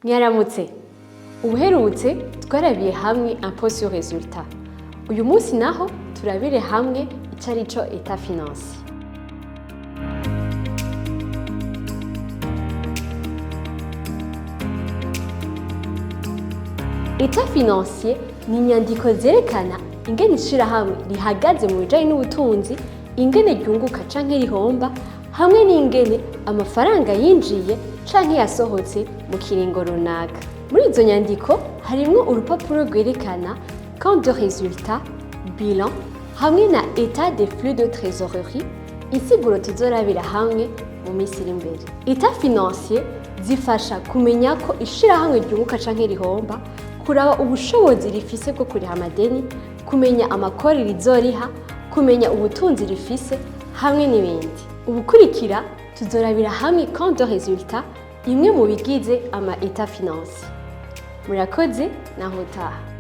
Mwaramutse. Ubuherutse twarabiye hamwe impôt sur résultat. Uyu munsi naho turabire hamwe icarico état financier. État financier ni inyandiko zerekana ingene ishirahamwe rihagaze mu bijanye n'ubutunzi, ingene ryunguka canke rihomba, hamwe n'ingene amafaranga yinjiye canke yasohotse mu kiringo runaka. Muri izo nyandiko harimwo urupapuro rwerekana compte de résultat, bilan, hamwe na état des flux de trésorerie, insiguro tuzorabira hamwe mu minsi iri imbere. État financier zifasha kumenya ko ishirahamwe ryunguka canke rihomba, kuraba ubushobozi rifise bwo kuriha amadeni, kumenya amakori rizoriha, kumenya ubutunzi rifise, hamwe n'ibindi. Ubukurikira tuzorabira hamwe compte de résultat, imwe mu bigize ama état financier. Murakoze naho utaha.